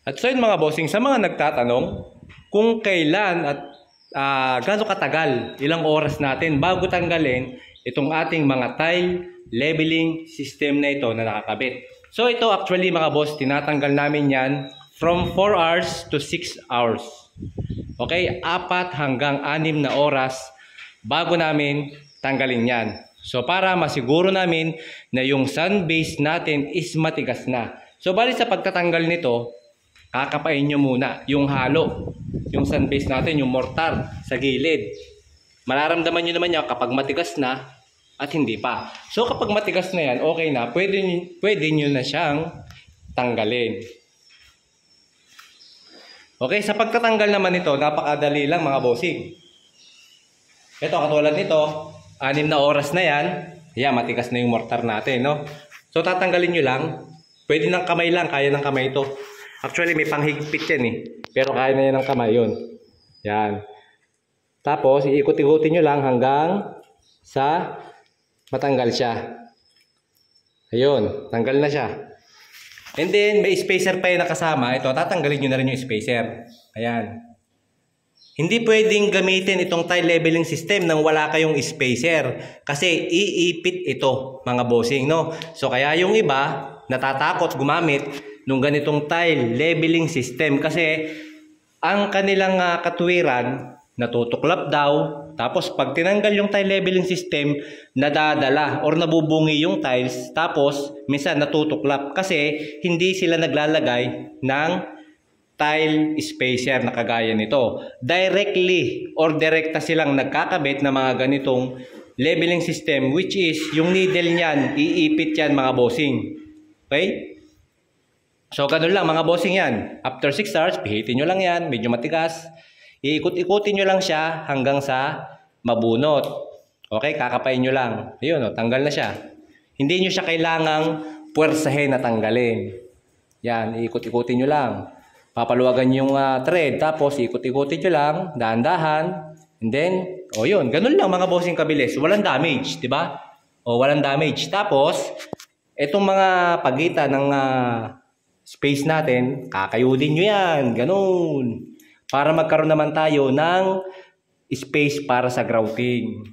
At so yun mga bossing, sa mga nagtatanong kung kailan at gaano katagal, ilang oras natin bago tanggalin itong ating mga tile leveling system na ito na nakakabit. So ito actually mga boss, tinatanggal namin yan from 4 hours to 6 hours. Okay, 4 hanggang 6 na oras bago namin tanggalin yan. So para masiguro namin na yung sun base natin is matigas na. So bali sa pagtatanggal nito, kakapain nyo muna yung halo, yung sun base natin, yung mortar sa gilid. Mararamdaman nyo naman yan kapag matigas na at hindi pa. So kapag matigas na yan, okay na, pwede nyo na siyang tanggalin. Okay, sa pagtatanggal naman nito, napakadali lang mga bossing. Ito, katulad nito, 6 na oras na yan. Ayan, matigas na yung mortar natin, no? So tatanggalin nyo lang. Pwede ng kamay lang, kaya ng kamay ito. Actually, may panghigpit yan eh. Pero kaya na yan ng kamay yun. Yan. Tapos, iikot-ikutin nyo lang hanggang sa matanggal siya. Ayun, tanggal na siya. And then, may spacer pa yung nakasama. Ito, tatanggalin nyo na rin yung spacer. Ayan. Hindi pwedeng gamitin itong tile leveling system nang wala kayong spacer. Kasi iipit ito, mga bossing, no? So, kaya yung iba, natatakot gumamit nung ganitong tile leveling system. Kasi, ang kanilang katuwiran, natutuklap daw. Tapos, pag tinanggal yung tile leveling system, nadadala or nabubungi yung tiles. Tapos, minsan natutuklap. Kasi, hindi sila naglalagay ng tile spacer na kagaya nito. Directly or direkta silang nagkakabit na mga ganitong leveling system, which is yung needle niyan, iipit yan mga bossing. Okay? So ganun lang mga bossing yan. After 6 hours, pihitin nyo lang yan, medyo matigas. Iikot-ikutin nyo lang siya hanggang sa mabunot. Okay, kakapain nyo lang. Ayun, tanggal na siya. Hindi nyo siya kailangang puwersahin na tanggalin. Yan, iikot-ikutin nyo lang. Papaluwagan yung thread, tapos ikot-ikutin nyo lang, dahan-dahan, and then, yun, ganun lang mga bossing kabilis. Walang damage, di ba? Walang damage. Tapos, itong mga pagitan ng space natin, kakayudin nyo yan, ganun. Para magkaroon naman tayo ng space para sa grouting.